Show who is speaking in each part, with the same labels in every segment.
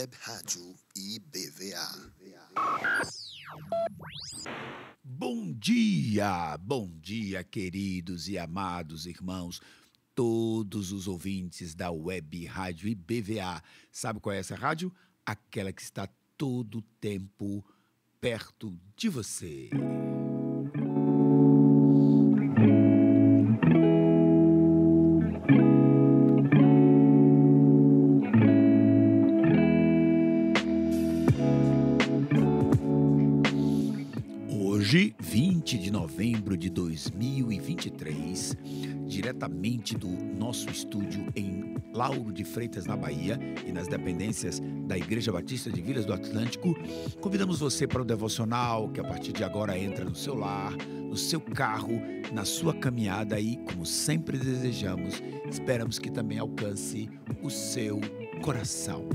Speaker 1: Web Rádio IBVA.
Speaker 2: Bom dia, queridos e amados irmãos, todos os ouvintes da Web Rádio IBVA. Sabe qual é essa rádio? Aquela que está todo o tempo perto de você. Hoje, 20 de novembro de 2023, diretamente do nosso estúdio em Lauro de Freitas, na Bahia, e nas dependências da Igreja Batista de Vilas do Atlântico, convidamos você para o devocional que a partir de agora entra no seu lar, no seu carro, na sua caminhada e, como sempre desejamos, esperamos que também alcance o seu coração.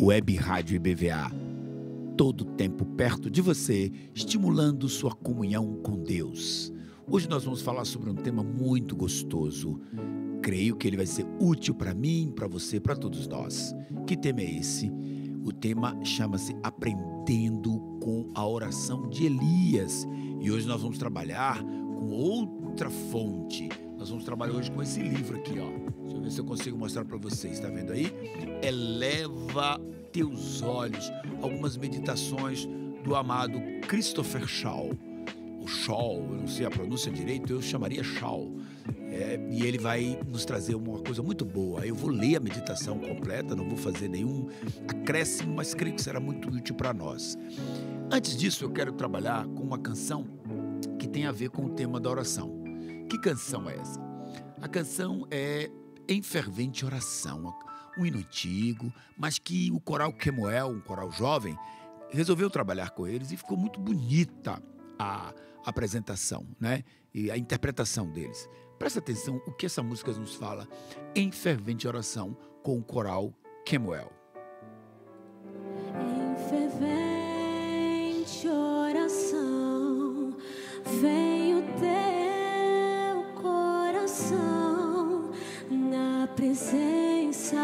Speaker 2: Web Rádio IBVA, todo tempo perto de você, estimulando sua comunhão com Deus. Hoje nós vamos falar sobre um tema muito gostoso. Creio que ele vai ser útil para mim, para você, para todos nós. Que tema é esse? O tema chama-se Aprendendo com a Oração de Elias. E hoje nós vamos trabalhar com outra fonte. Nós vamos trabalhar hoje com esse livro aqui, ó. Deixa eu ver se eu consigo mostrar para vocês. Está vendo aí? Eleva teus olhos. Algumas meditações do amado Christopher Shaw. O Shaw, eu não sei a pronúncia direito, eu chamaria Shaw. E ele vai nos trazer uma coisa muito boa. Eu vou ler a meditação completa, não vou fazer nenhum acréscimo, mas creio que será muito útil para nós. Antes disso, eu quero trabalhar com uma canção que tem a ver com o tema da oração. Que canção é essa? A canção é Em Fervente Oração, um hino antigo, mas que o coral Kemuel, um coral jovem, resolveu trabalhar com eles e ficou muito bonita a apresentação, né? E a interpretação deles. Presta atenção o que essa música nos fala em Fervente Oração com o coral Kemuel.
Speaker 3: Em fervente oração vem o teu coração na presença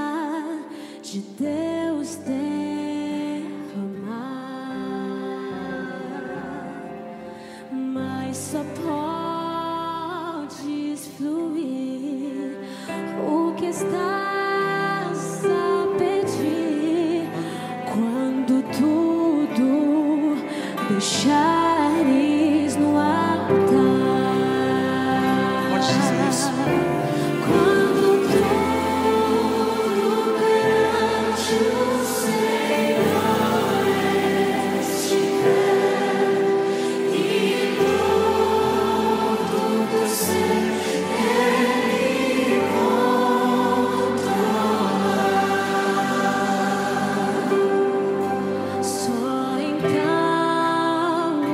Speaker 3: de Deus derramar, mas só podes fluir o que estás a pedir quando tudo deixares no altar.
Speaker 2: Pode dizer isso.
Speaker 3: Quando tudo perante o Senhor estiver e pronto você Ele controlar, só então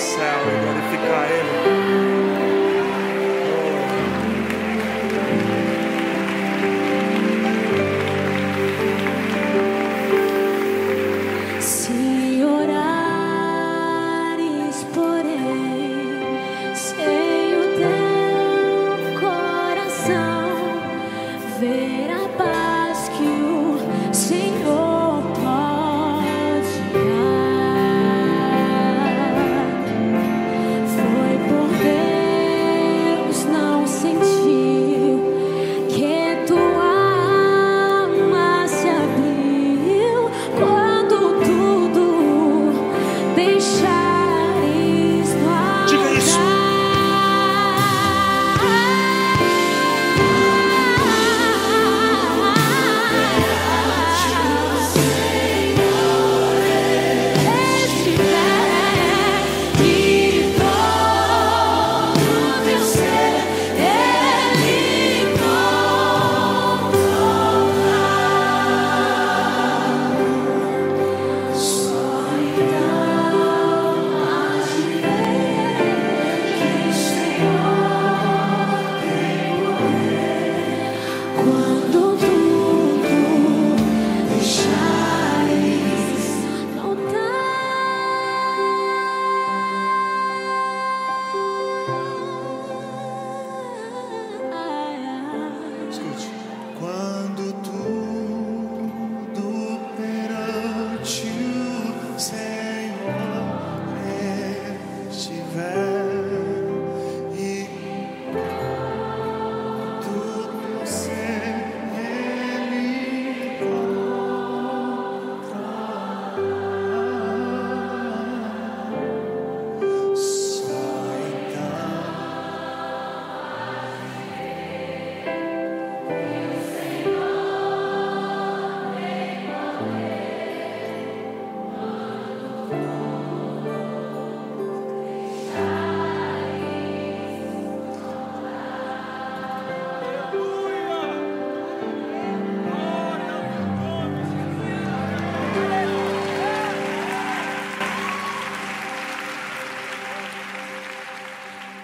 Speaker 4: céu e glorificar Ele.
Speaker 3: Se orares, porém, sem o teu coração, ver a paz que o Senhor pode dar. Foi por Deus não sentiu que tua alma se abriu quando tudo deixares no altar.
Speaker 4: Diga isso.
Speaker 3: Quando tudo deixares no altar.
Speaker 4: Escute.
Speaker 5: Quando tudo perante o Senhor estiver e tudo ser Ele encontrar, só então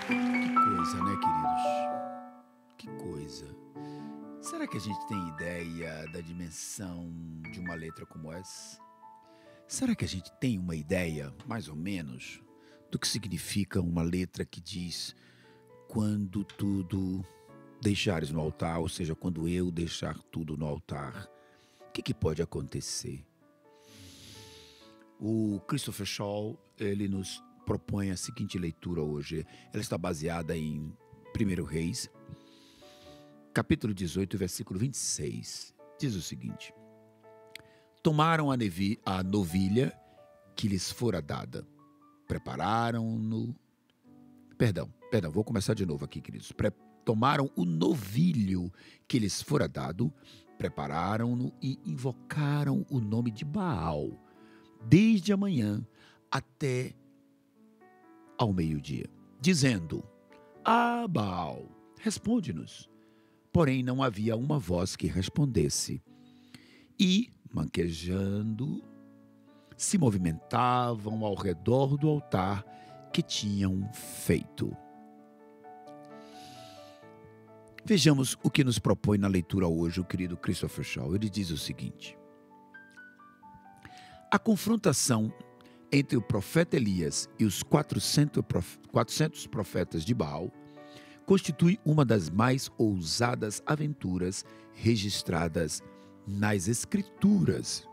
Speaker 2: Que coisa, né, queridos? Que coisa. Será que a gente tem ideia da dimensão de uma letra como essa? Será que a gente tem uma ideia, mais ou menos, do que significa uma letra que diz quando tudo deixares no altar, ou seja, quando eu deixar tudo no altar? O que pode acontecer? O Christopher Shaw, ele nos propõe a seguinte leitura hoje. Ela está baseada em 1 Reis, capítulo 18, versículo 26. Diz o seguinte: tomaram a novilha que lhes fora dada, prepararam-no. Perdão, vou começar de novo aqui, queridos. Tomaram o novilho que lhes fora dado, prepararam-no e invocaram o nome de Baal, desde a manhã até ao meio-dia, dizendo: Ah, Baal, responde-nos. Porém, não havia uma voz que respondesse. E, manquejando, se movimentavam ao redor do altar que tinham feito. Vejamos o que nos propõe na leitura hoje o querido Christopher Shaw. Ele diz o seguinte: a confrontação entre o profeta Elias e os 400 profetas de Baal constitui uma das mais ousadas aventuras registradas nas Escrituras.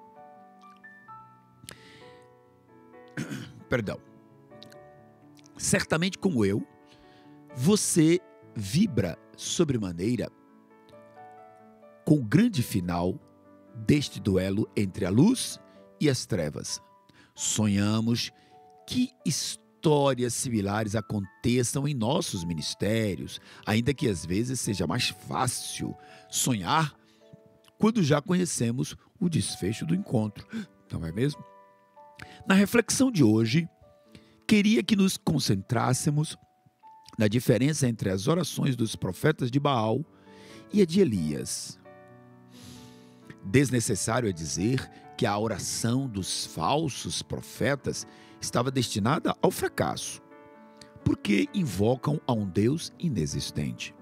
Speaker 2: Perdão. Certamente como eu, você vibra sobremaneira com o grande final deste duelo entre a luz e as trevas. Sonhamos que histórias similares aconteçam em nossos ministérios, ainda que às vezes seja mais fácil sonhar quando já conhecemos o desfecho do encontro, não é mesmo? Na reflexão de hoje, queria que nos concentrássemos na diferença entre as orações dos profetas de Baal e a de Elias. Desnecessário é dizer que a oração dos falsos profetas estava destinada ao fracasso, porque invocam a um Deus inexistente.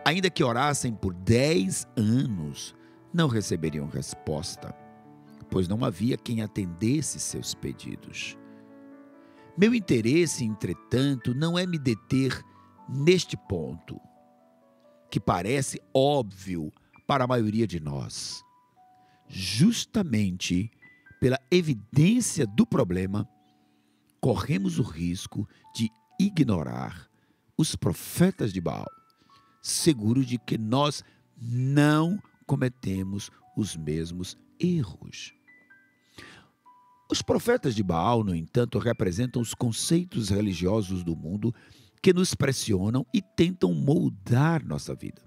Speaker 2: Ainda que orassem por 10 anos, não receberiam resposta, pois não havia quem atendesse seus pedidos. Meu interesse, entretanto, não é me deter neste ponto, que parece óbvio para a maioria de nós. Justamente pela evidência do problema, corremos o risco de ignorar os profetas de Baal, seguros de que nós não cometemos os mesmos erros. Os profetas de Baal, no entanto, representam os conceitos religiosos do mundo que nos pressionam e tentam moldar nossa vida.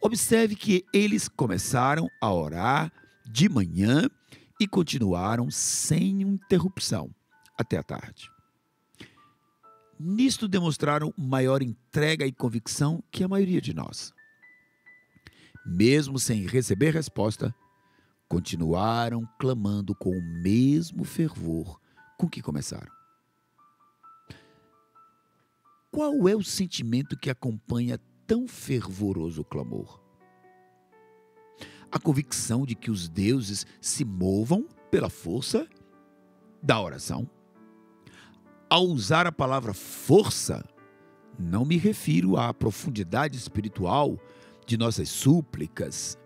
Speaker 2: Observe que eles começaram a orar de manhã e continuaram sem interrupção até a tarde. Nisto demonstraram maior entrega e convicção que a maioria de nós. Mesmo sem receber resposta, continuaram clamando com o mesmo fervor com que começaram. Qual é o sentimento que acompanha tão fervoroso clamor? A convicção de que os deuses se movam pela força da oração. Ao usar a palavra força, não me refiro à profundidade espiritual de nossas súplicas,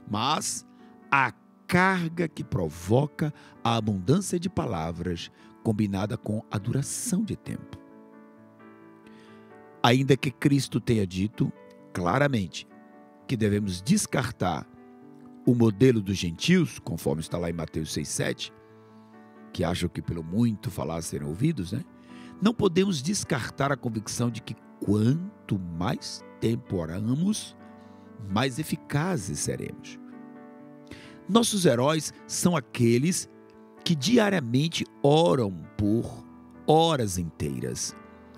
Speaker 2: mas à carga que provoca a abundância de palavras combinada com a duração de tempo. Ainda que Cristo tenha dito claramente que devemos descartar o modelo dos gentios, conforme está lá em Mateus 6,7, que acham que pelo muito falar serão ouvidos, né? Não podemos descartar a convicção de que quanto mais tempo oramos, mais eficazes seremos. Nossos heróis são aqueles que diariamente oram por horas inteiras,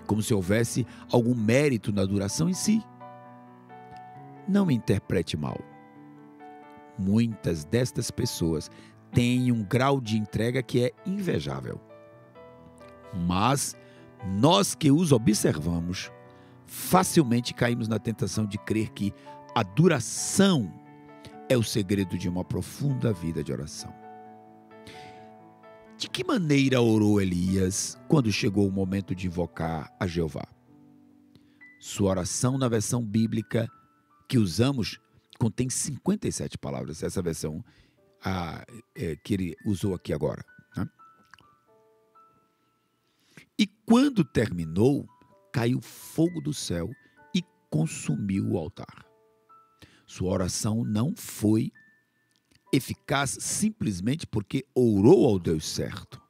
Speaker 2: como se houvesse algum mérito na duração em si. Não me interprete mal. Muitas destas pessoas têm um grau de entrega que é invejável. Mas nós que os observamos, facilmente caímos na tentação de crer que a duração é o segredo de uma profunda vida de oração. De que maneira orou Elias quando chegou o momento de invocar a Jeová? Sua oração na versão bíblica que usamos contém 57 palavras, essa versão que ele usou aqui agora, né? E quando terminou, caiu fogo do céu e consumiu o altar. Sua oração não foi eficaz simplesmente porque orou ao Deus certo,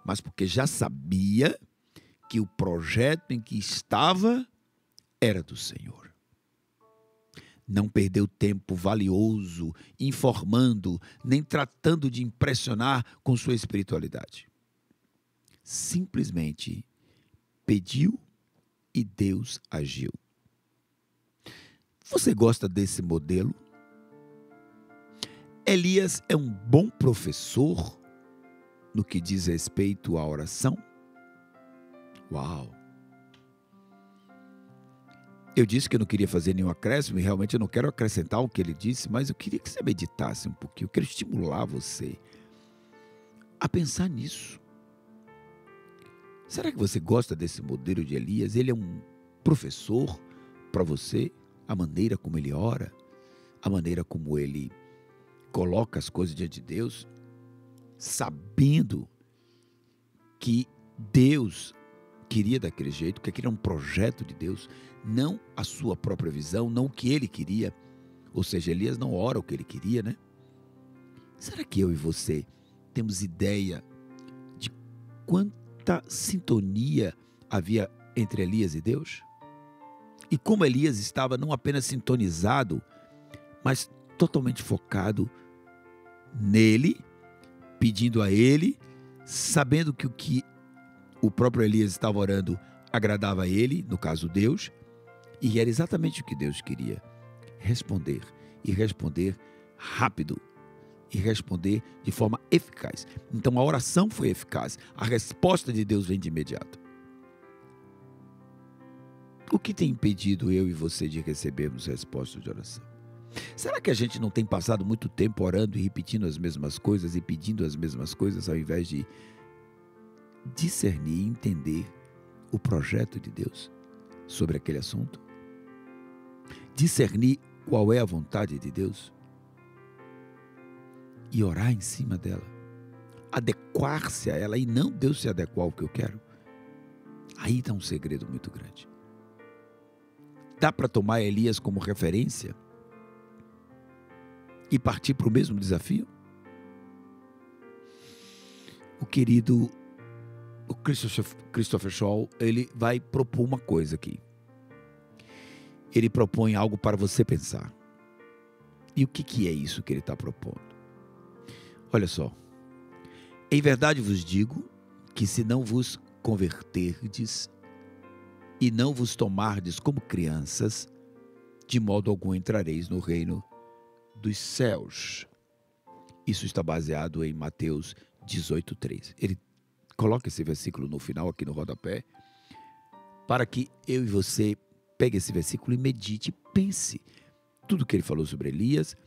Speaker 2: mas porque já sabia que o projeto em que estava era do Senhor. Não perdeu tempo valioso informando, nem tratando de impressionar com sua espiritualidade. Simplesmente pediu e Deus agiu. Você gosta desse modelo? Elias é um bom professor no que diz respeito à oração? Uau! Eu disse que eu não queria fazer nenhum acréscimo e realmente eu não quero acrescentar o que ele disse, mas eu queria que você meditasse um pouquinho, eu quero estimular você a pensar nisso. Será que você gosta desse modelo de Elias? Ele é um professor para você? A maneira como ele ora, a maneira como ele coloca as coisas diante de Deus, sabendo que Deus queria daquele jeito, que aquele era um projeto de Deus, não a sua própria visão, não o que ele queria. Ou seja, Elias não ora o que ele queria, né? Será que eu e você temos ideia de quanta sintonia havia entre Elias e Deus? E como Elias estava não apenas sintonizado, mas totalmente focado nele, pedindo a ele, sabendo que o que o próprio Elias estava orando agradava a ele, no caso Deus, e era exatamente o que Deus queria, responder, e responder rápido, e responder de forma eficaz. Então a oração foi eficaz, a resposta de Deus vem de imediato. O que tem impedido eu e você de recebermos respostas de oração? Será que a gente não tem passado muito tempo orando e repetindo as mesmas coisas e pedindo as mesmas coisas ao invés de discernir e entender o projeto de Deus sobre aquele assunto? Discernir qual é a vontade de Deus e orar em cima dela, adequar-se a ela e não Deus se adequar ao que eu quero. Aí está um segredo muito grande. Dá para tomar Elias como referência e partir para o mesmo desafio? O querido Christopher Scholl, ele vai propor uma coisa aqui. Ele propõe algo para você pensar. E o que é isso que ele está propondo? Olha só. Em verdade vos digo que se não vos converterdes e não vos tomardes como crianças, de modo algum entrareis no reino dos céus. Isso está baseado em Mateus 18:3. Ele coloca esse versículo no final, aqui no rodapé, para que eu e você pegue esse versículo e medite, pense tudo que ele falou sobre Elias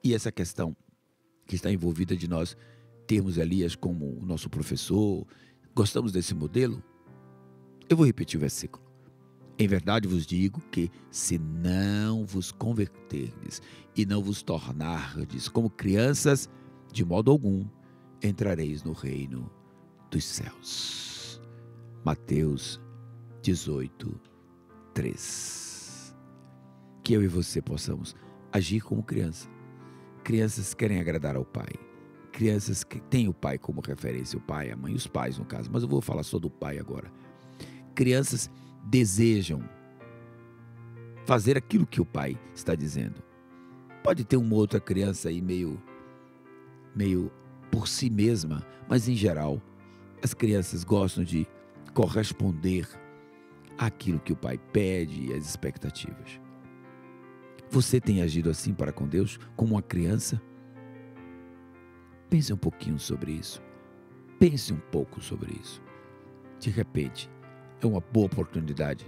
Speaker 2: e essa questão que está envolvida de nós termos Elias como o nosso professor. Gostamos desse modelo? Eu vou repetir o versículo. Em verdade vos digo que se não vos converterdes e não vos tornardes como crianças, de modo algum entrareis no reino dos céus. Mateus 18:3. Que eu e você possamos agir como criança. Crianças querem agradar ao pai. Crianças que têm o pai como referência, o pai, a mãe, os pais no caso, mas eu vou falar só do pai agora. Crianças desejam fazer aquilo que o pai está dizendo. Pode ter uma outra criança aí meio por si mesma, mas em geral as crianças gostam de corresponder àquilo que o pai pede e às expectativas. Você tem agido assim para com Deus, como uma criança? Pense um pouquinho sobre isso. Pense um pouco sobre isso. De repente, é uma boa oportunidade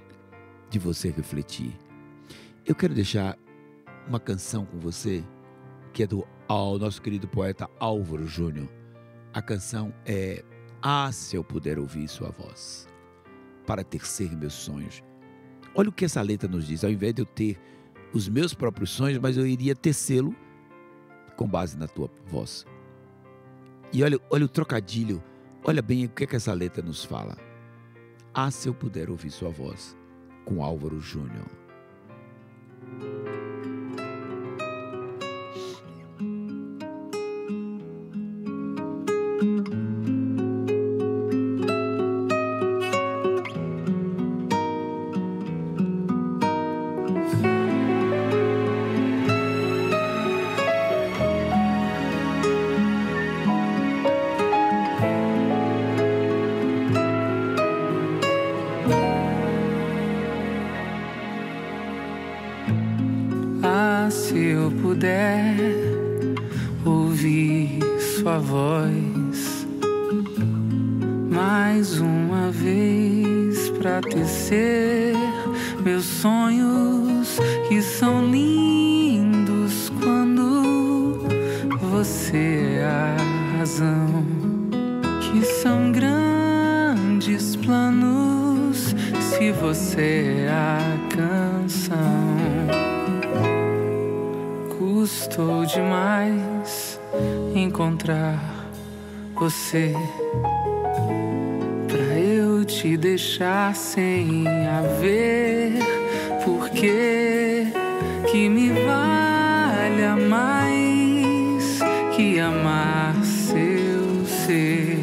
Speaker 2: de você refletir. Eu quero deixar uma canção com você, que é do nosso querido poeta Álvaro Júnior. A canção é "Ah, se eu puder ouvir sua voz, para tecer meus sonhos". Olha o que essa letra nos diz. Ao invés de eu ter os meus próprios sonhos, mas eu iria tecê-lo com base na tua voz. E olha o trocadilho, olha bem o que essa letra nos fala. "Ah, se eu puder ouvir sua voz", com Álvaro Júnior.
Speaker 6: Se eu puder ouvir sua voz mais uma vez pra tecer meus sonhos, que são lindos quando você é a razão, que são grandes planos se você é a canção. Custou demais encontrar você pra eu te deixar sem haver porquê que me valha mais que amar seu ser,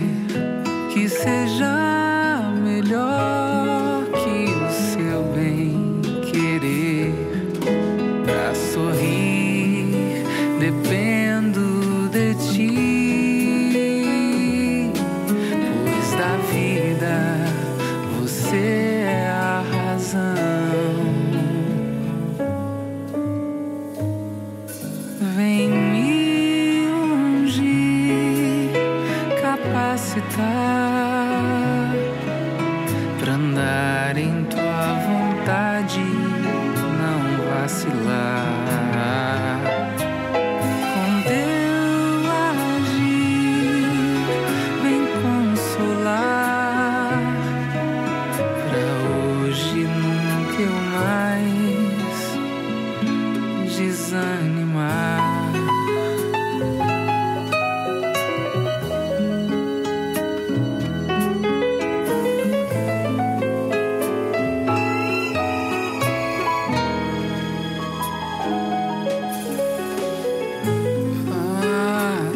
Speaker 6: que seja melhor que o seu bem querer. Pra sorrir dependo de ti, pois da vida você é a razão. Vem me vacilar. Com teu agir, vem consolar. Pra hoje nunca eu mais desanimar.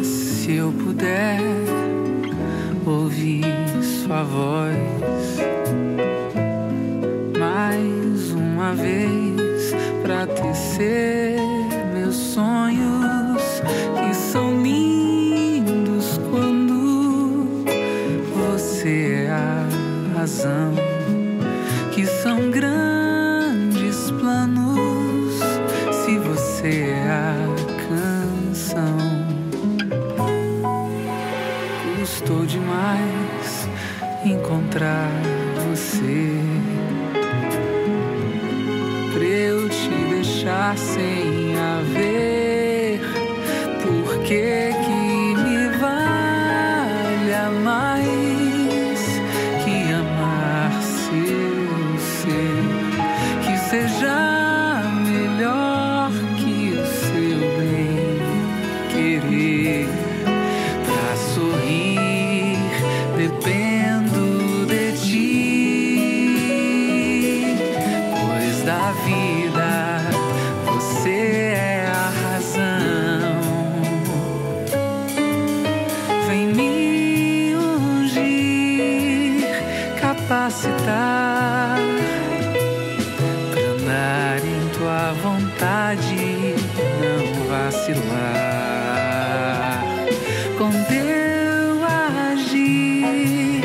Speaker 6: Se eu puder ouvir sua voz mais uma vez pra tecer meus sonhos, que são lindos quando você é a razão, que são grandes planos se você é a canção. Custou demais encontrar você, pra eu te deixar sem haver por que me valha mais que amar seu ser, que seja melhor que o seu bem querer. Pra sorrir dependo de ti, pois da vida você é a razão. Vem me ungir, capacitar pra andar em tua vontade, não vacilar. Com teu agir,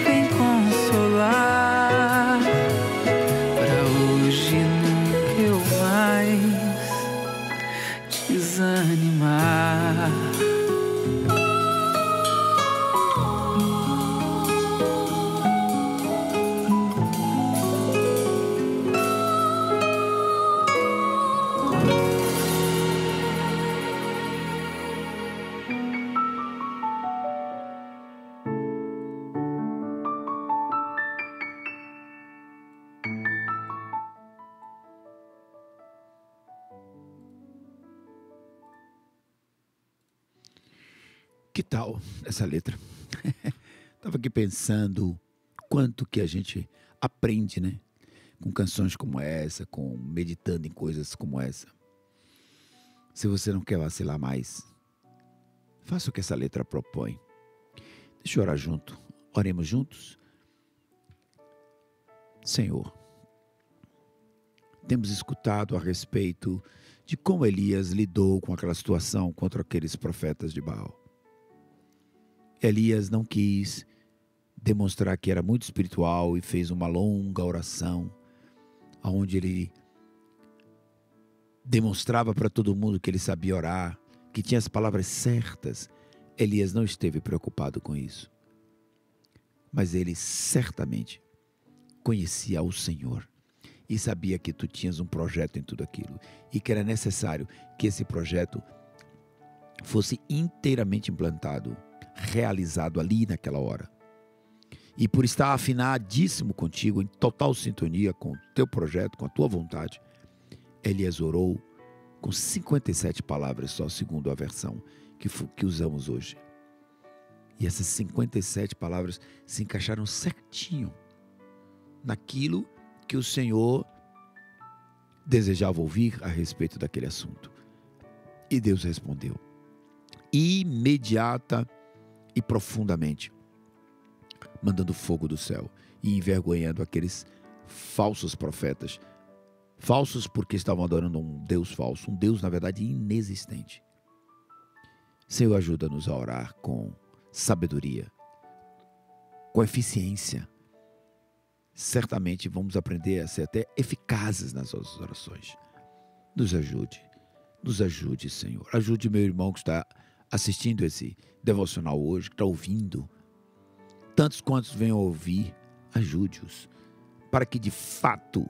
Speaker 6: vem consolar. Pra hoje nunca eu mais desanimar.
Speaker 2: Que tal essa letra? Estava aqui pensando quanto que a gente aprende, né? Com canções como essa, meditando em coisas como essa. Se você não quer vacilar mais, faça o que essa letra propõe. Deixa eu orar junto. Oremos juntos. Senhor, temos escutado a respeito de como Elias lidou com aquela situação contra aqueles profetas de Baal. Elias não quis demonstrar que era muito espiritual e fez uma longa oração, onde ele demonstrava para todo mundo que ele sabia orar, que tinha as palavras certas. Elias não esteve preocupado com isso. Mas ele certamente conhecia o Senhor e sabia que tu tinhas um projeto em tudo aquilo e que era necessário que esse projeto fosse inteiramente implantado, realizado ali naquela hora. E por estar afinadíssimo contigo, em total sintonia com o teu projeto, com a tua vontade, Elias orou com 57 palavras só, segundo a versão que usamos hoje. E essas 57 palavras se encaixaram certinho naquilo que o Senhor desejava ouvir a respeito daquele assunto. E Deus respondeu imediata e profundamente, mandando fogo do céu e envergonhando aqueles falsos profetas. Falsos porque estavam adorando um Deus falso, um Deus na verdade inexistente. Senhor, ajuda-nos a orar com sabedoria, com eficiência. Certamente vamos aprender a ser até eficazes nas nossas orações. Nos ajude, Senhor. Ajude meu irmão que está assistindo esse devocional hoje, que está ouvindo. Tantos quantos venham ouvir, ajude-os, para que de fato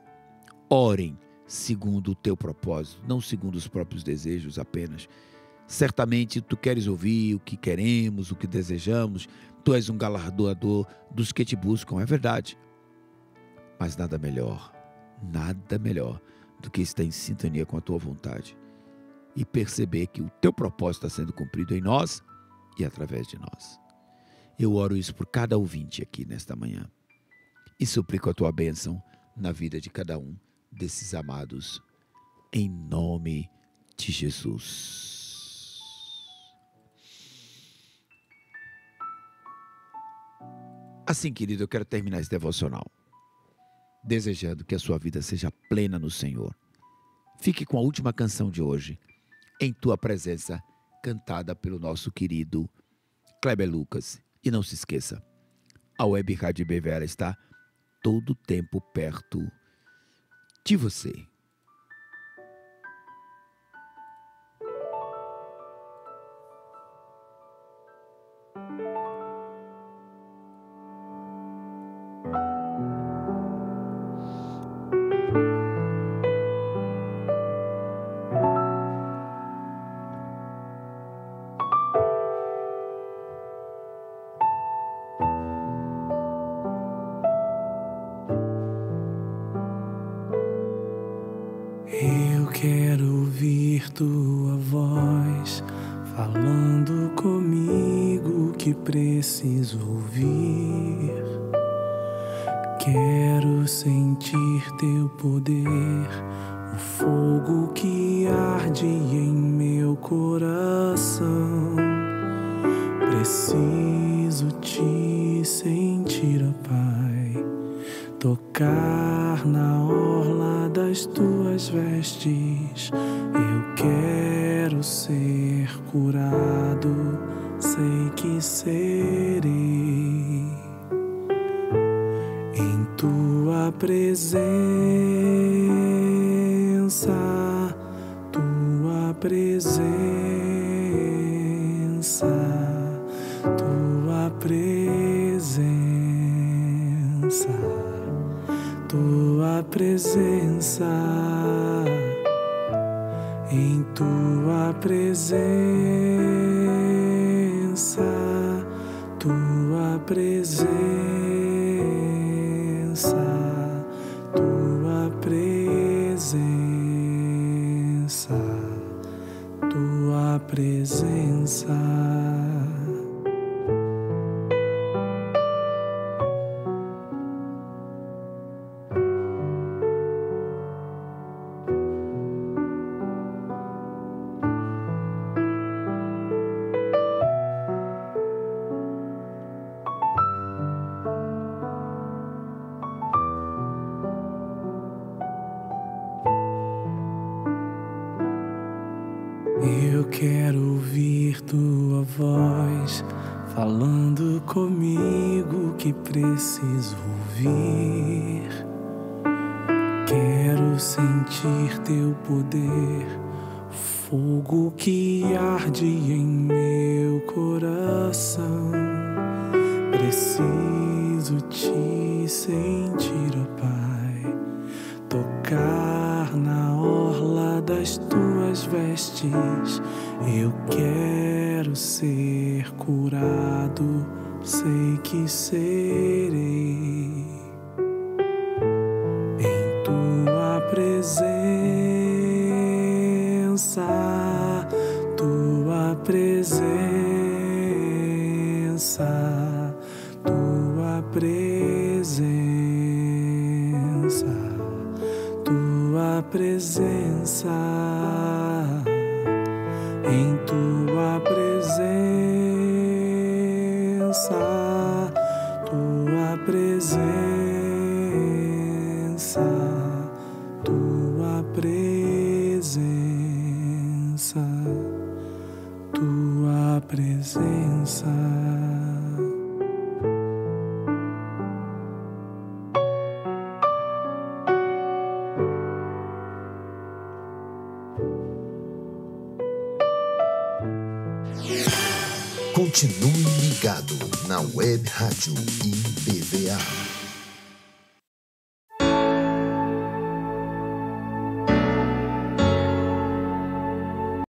Speaker 2: orem segundo o teu propósito, não segundo os próprios desejos apenas. Certamente tu queres ouvir o que queremos, o que desejamos. Tu és um galardoador dos que te buscam, é verdade. Mas nada melhor do que estar em sintonia com a tua vontade e perceber que o teu propósito está sendo cumprido em nós e através de nós. Eu oro isso por cada ouvinte aqui nesta manhã e suplico a tua bênção na vida de cada um desses amados, em nome de Jesus. Assim, querido, eu quero terminar esse devocional desejando que a sua vida seja plena no Senhor. Fique com a última canção de hoje, Em Tua Presença, cantada pelo nosso querido Kleber Lucas. E não se esqueça, a Web Rádio BVA está todo o tempo perto de você.
Speaker 6: Eu quero ouvir tua voz falando comigo que preciso ouvir. Quero sentir teu poder, o fogo que arde em meu coração. Preciso te sentir, ó Pai, tocar na orla das tuas vestes. Eu quero ser curado, sei que serei. Em tua presença, tua presença, tua presença, tua presença, em tua presença, tua presença, tua presença, tua presença. Eu quero ouvir tua voz falando comigo que preciso ouvir. Quero sentir teu poder, fogo que arde em meu coração. Preciso te sentir, ó Pai, tocar na orla das tuas vestes. Eu quero ser curado, sei que serei. Em tua presença, tua presença, tua presença, tua presença, em tua presença, tua presença, tua presença, tua presença.
Speaker 1: Continue ligado na Web Rádio IBVA.